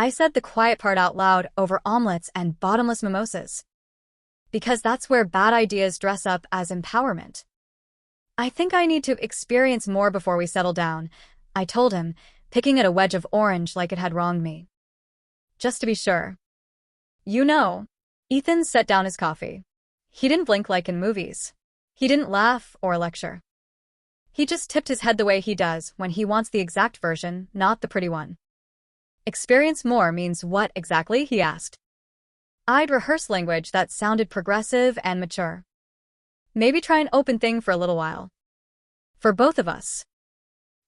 I said the quiet part out loud over omelets and bottomless mimosas. Because that's where bad ideas dress up as empowerment. I think I need to experience more before we settle down, I told him, picking at a wedge of orange like it had wronged me. Just to be sure. You know. Ethan set down his coffee. He didn't blink like in movies. He didn't laugh or lecture. He just tipped his head the way he does when he wants the exact version, not the pretty one. Experience more means what exactly? He asked. I'd rehearse language that sounded progressive and mature. Maybe try an open thing for a little while. For both of us.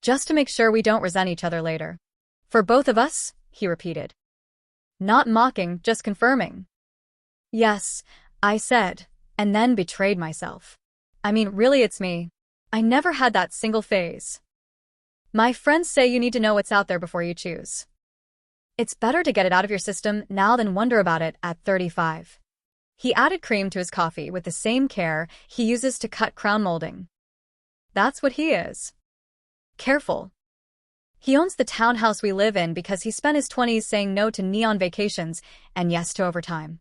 Just to make sure we don't resent each other later. For both of us, he repeated. Not mocking, just confirming. Yes, I said, and then betrayed myself. I mean, really it's me. I never had that single phase. My friends say you need to know what's out there before you choose. It's better to get it out of your system now than wonder about it at 35. He added cream to his coffee with the same care he uses to cut crown molding. That's what he is. Careful. He owns the townhouse we live in because he spent his 20s saying no to neon vacations and yes to overtime.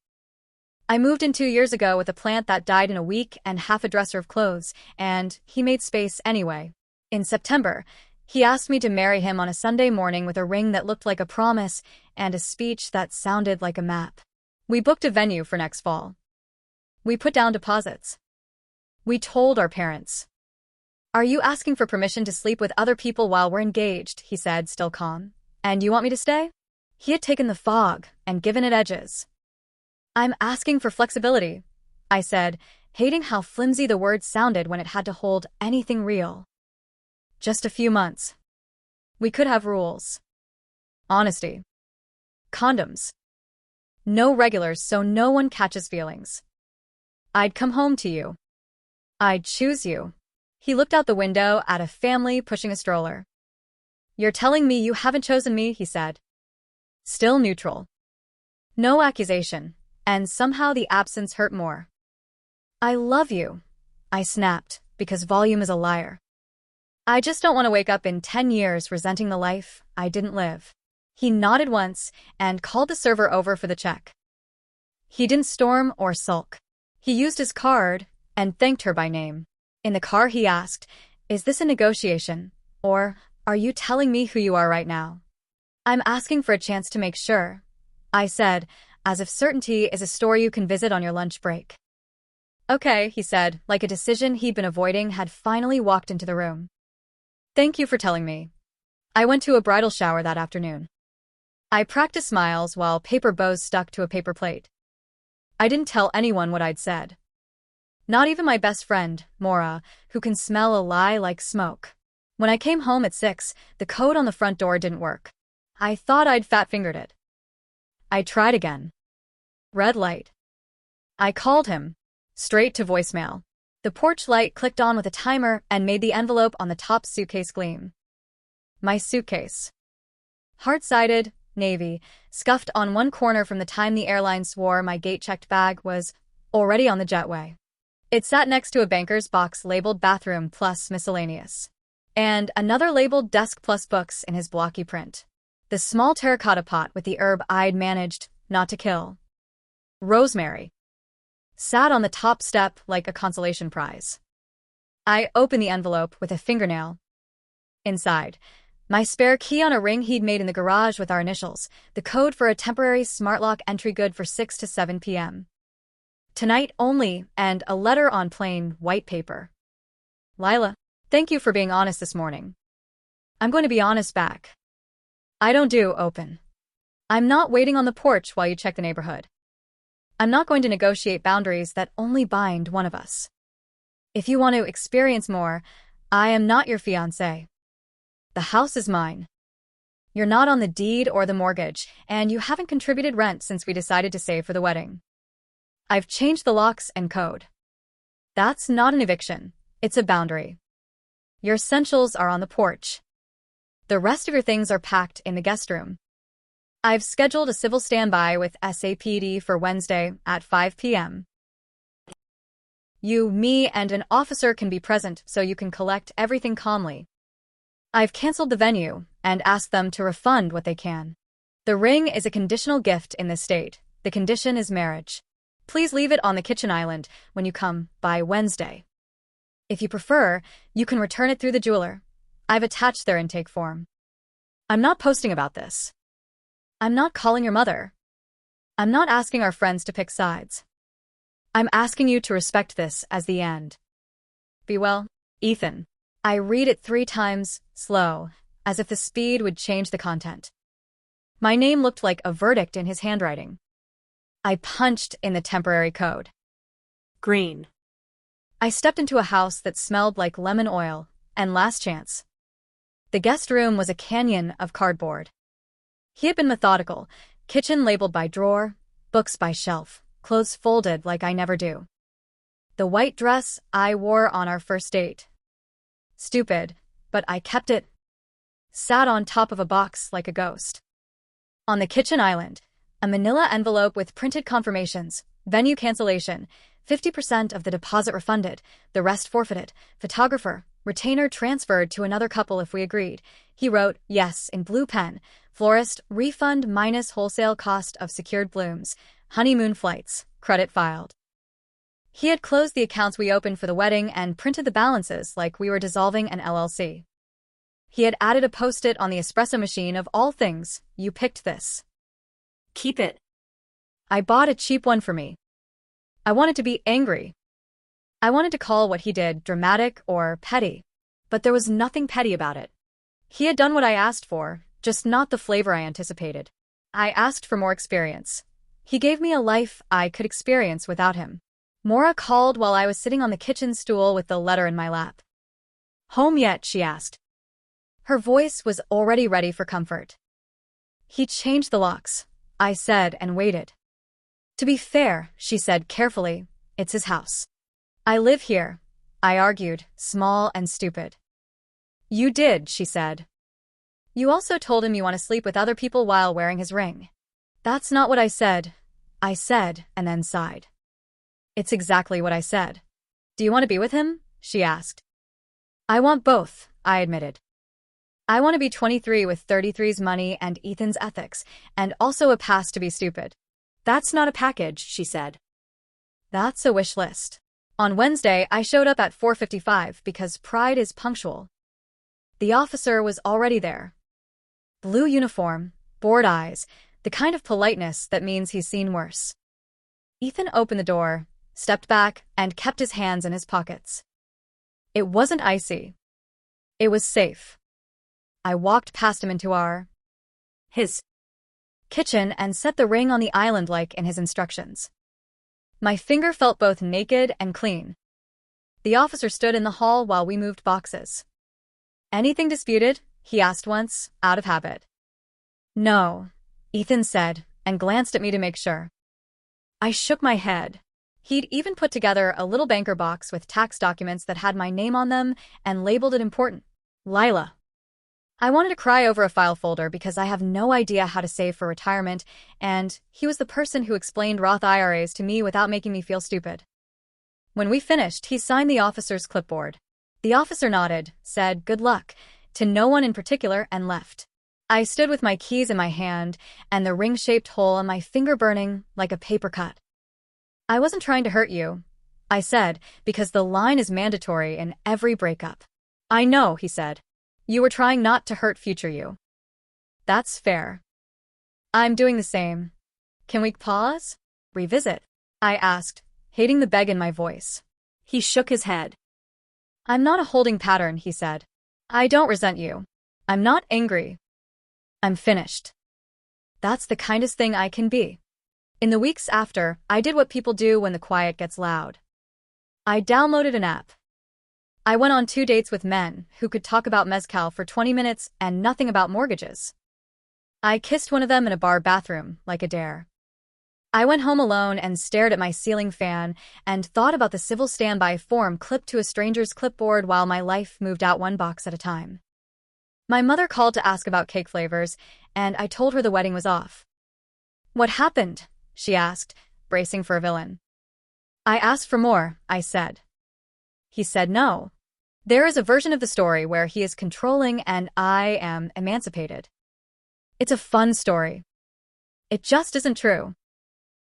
I moved in 2 years ago with a plant that died in a week and half a dresser of clothes, and he made space anyway. In September, he asked me to marry him on a Sunday morning with a ring that looked like a promise and a speech that sounded like a map. We booked a venue for next fall. We put down deposits. We told our parents. Are you asking for permission to sleep with other people while we're engaged? He said, still calm. And you want me to stay? He had taken the fog and given it edges. I'm asking for flexibility, I said, hating how flimsy the word sounded when it had to hold anything real. Just a few months. We could have rules. Honesty. Condoms. No regulars so no one catches feelings. I'd come home to you. I'd choose you. He looked out the window at a family pushing a stroller. You're telling me you haven't chosen me, he said. Still neutral. No accusation, and somehow the absence hurt more. I love you, I snapped, because volume is a liar. I just don't want to wake up in 10 years resenting the life I didn't live. He nodded once and called the server over for the check. He didn't storm or sulk. He used his card and thanked her by name. In the car he asked, is this a negotiation, or are you telling me who you are right now? I'm asking for a chance to make sure, I said, as if certainty is a store you can visit on your lunch break. Okay, he said, like a decision he'd been avoiding had finally walked into the room. Thank you for telling me. I went to a bridal shower that afternoon. I practiced smiles while paper bows stuck to a paper plate. I didn't tell anyone what I'd said. Not even my best friend, Maura, who can smell a lie like smoke. When I came home at 6, the code on the front door didn't work. I thought I'd fat-fingered it. I tried again. Red light. I called him. Straight to voicemail. The porch light clicked on with a timer and made the envelope on the top suitcase gleam. My suitcase. Hard-sided, navy, scuffed on one corner from the time the airline swore my gate-checked bag was already on the jetway. It sat next to a banker's box labeled bathroom plus miscellaneous. And another labeled desk plus books in his blocky print. The small terracotta pot with the herb I'd managed not to kill. Rosemary. Sat on the top step like a consolation prize. I opened the envelope with a fingernail. Inside, my spare key on a ring he'd made in the garage with our initials, the code for a temporary smart lock entry good for 6 to 7 p.m. Tonight only, and a letter on plain white paper. Lila, thank you for being honest this morning. I'm going to be honest back. I don't do open. I'm not waiting on the porch while you check the neighborhood. I'm not going to negotiate boundaries that only bind one of us. If you want to experience more, I am not your fiancé. The house is mine. You're not on the deed or the mortgage, and you haven't contributed rent since we decided to save for the wedding. I've changed the locks and code. That's not an eviction, it's a boundary. Your essentials are on the porch. The rest of your things are packed in the guest room. I've scheduled a civil standby with SAPD for Wednesday at 5 p.m. You, me, and an officer can be present so you can collect everything calmly. I've canceled the venue and asked them to refund what they can. The ring is a conditional gift in this state. The condition is marriage. Please leave it on the kitchen island when you come by Wednesday. If you prefer, you can return it through the jeweler. I've attached their intake form. I'm not posting about this. I'm not calling your mother. I'm not asking our friends to pick sides. I'm asking you to respect this as the end. Be well, Ethan. I read it 3 times, slow, as if the speed would change the content. My name looked like a verdict in his handwriting. I punched in the temporary code. Green. I stepped into a house that smelled like lemon oil and last chance. The guest room was a canyon of cardboard. He had been methodical, kitchen labeled by drawer, books by shelf, clothes folded like I never do. The white dress I wore on our first date. Stupid, but I kept it. Sat on top of a box like a ghost. On the kitchen island, a manila envelope with printed confirmations, venue cancellation, 50% of the deposit refunded, the rest forfeited, photographer, retainer transferred to another couple if we agreed. He wrote, yes, in blue pen, florist, refund minus wholesale cost of secured blooms, honeymoon flights, credit filed. He had closed the accounts we opened for the wedding and printed the balances like we were dissolving an LLC. He had added a post-it on the espresso machine of all things. You picked this. Keep it. I bought a cheap one for me. I wanted to be angry. I wanted to call what he did dramatic or petty. But there was nothing petty about it. He had done what I asked for, just not the flavor I anticipated. I asked for more experience. He gave me a life I could experience without him. Maura called while I was sitting on the kitchen stool with the letter in my lap. Home yet? She asked. Her voice was already ready for comfort. He changed the locks, I said, and waited. To be fair, she said carefully, it's his house. I live here, I argued, small and stupid. You did, she said. You also told him you want to sleep with other people while wearing his ring. That's not what I said, and then sighed. It's exactly what I said. Do you want to be with him? She asked. I want both, I admitted. I want to be 23 with 33's money and Ethan's ethics, and also a pass to be stupid. That's not a package, she said. That's a wish list. On Wednesday, I showed up at 4:55 because pride is punctual. The officer was already there. Blue uniform, bored eyes, the kind of politeness that means he's seen worse. Ethan opened the door, stepped back, and kept his hands in his pockets. It wasn't icy. It was safe. I walked past him into his kitchen and set the ring on the island like in his instructions. My finger felt both naked and clean. The officer stood in the hall while we moved boxes. Anything disputed? He asked once, out of habit. No, Ethan said, and glanced at me to make sure. I shook my head. He'd even put together a little banker box with tax documents that had my name on them and labeled it important. Lila. I wanted to cry over a file folder because I have no idea how to save for retirement, and he was the person who explained Roth IRAs to me without making me feel stupid. When we finished, he signed the officer's clipboard. The officer nodded, said good luck, to no one in particular, and left. I stood with my keys in my hand and the ring-shaped hole on my finger burning like a paper cut. I wasn't trying to hurt you, I said, because the line is mandatory in every breakup. I know, he said. You were trying not to hurt future you. That's fair. I'm doing the same. Can we pause? Revisit? I asked, hating the beg in my voice. He shook his head. I'm not a holding pattern, he said. I don't resent you. I'm not angry. I'm finished. That's the kindest thing I can be. In the weeks after, I did what people do when the quiet gets loud. I downloaded an app. I went on 2 dates with men who could talk about mezcal for 20 minutes and nothing about mortgages. I kissed one of them in a bar bathroom, like a dare. I went home alone and stared at my ceiling fan and thought about the civil standby form clipped to a stranger's clipboard while my life moved out one box at a time. My mother called to ask about cake flavors, and I told her the wedding was off. What happened? She asked, bracing for a villain. I asked for more, I said. He said no. There is a version of the story where he is controlling and I am emancipated. It's a fun story. It just isn't true.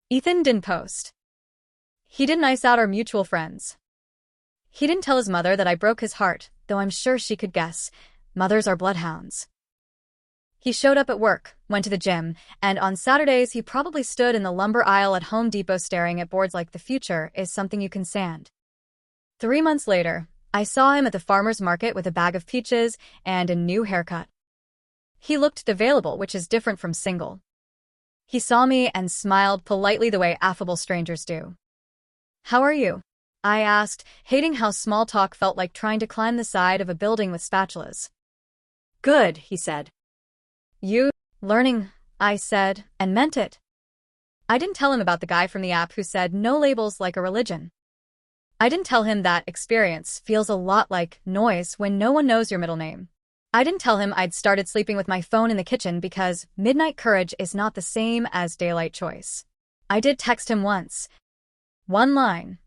Ethan didn't post. He didn't ice out our mutual friends. He didn't tell his mother that I broke his heart, though I'm sure she could guess. Mothers are bloodhounds. He showed up at work, went to the gym, and on Saturdays he probably stood in the lumber aisle at Home Depot staring at boards like "The future is something you can sand." 3 months later, I saw him at the farmer's market with a bag of peaches and a new haircut. He looked available, which is different from single. He saw me and smiled politely the way affable strangers do. "How are you?" I asked, hating how small talk felt like trying to climb the side of a building with spatulas. "Good," he said. "You?" "Learning," I said, and meant it. I didn't tell him about the guy from the app who said no labels like a religion. I didn't tell him that experience feels a lot like noise when no one knows your middle name. I didn't tell him I'd started sleeping with my phone in the kitchen because midnight courage is not the same as daylight choice. I did text him once. One line.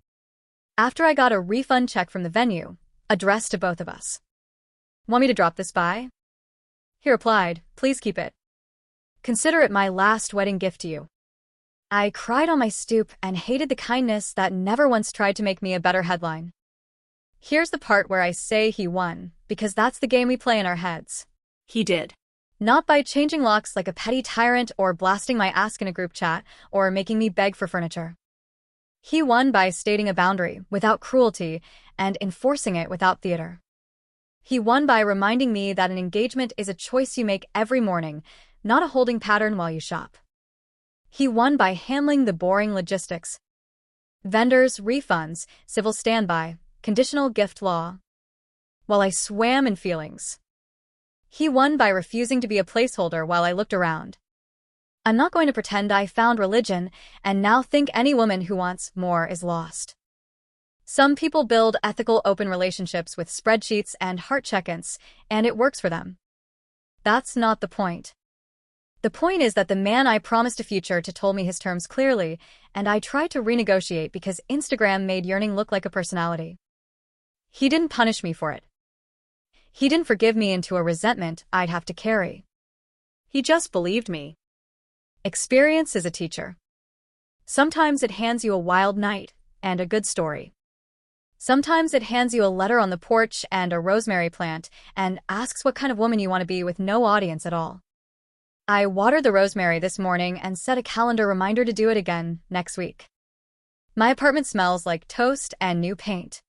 After I got a refund check from the venue, addressed to both of us. "Want me to drop this by?" He replied, "Please keep it. Consider it my last wedding gift to you." I cried on my stoop and hated the kindness that never once tried to make me a better headline. Here's the part where I say he won, because that's the game we play in our heads. He did. Not by changing locks like a petty tyrant or blasting my ass in a group chat or making me beg for furniture. He won by stating a boundary without cruelty and enforcing it without theater. He won by reminding me that an engagement is a choice you make every morning, not a holding pattern while you shop. He won by handling the boring logistics. Vendors, refunds, civil standby, conditional gift law. While I swam in feelings. He won by refusing to be a placeholder while I looked around. I'm not going to pretend I found religion and now think any woman who wants more is lost. Some people build ethical open relationships with spreadsheets and heart check-ins, and it works for them. That's not the point. The point is that the man I promised a future to told me his terms clearly, and I tried to renegotiate because Instagram made yearning look like a personality. He didn't punish me for it. He didn't forgive me into a resentment I'd have to carry. He just believed me. Experience is a teacher. Sometimes it hands you a wild night and a good story. Sometimes it hands you a letter on the porch and a rosemary plant and asks what kind of woman you want to be with no audience at all. I watered the rosemary this morning and set a calendar reminder to do it again next week. My apartment smells like toast and new paint.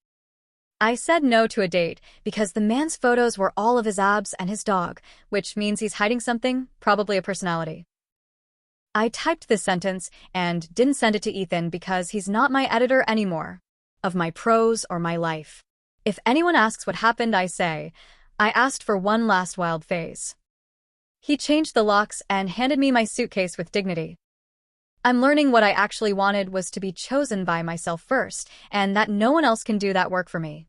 I said no to a date because the man's photos were all of his abs and his dog, which means he's hiding something, probably a personality. I typed this sentence and didn't send it to Ethan because he's not my editor anymore, of my prose or my life. If anyone asks what happened, I say, I asked for one last wild phase. He changed the locks and handed me my suitcase with dignity. I'm learning what I actually wanted was to be chosen by myself first, and that no one else can do that work for me.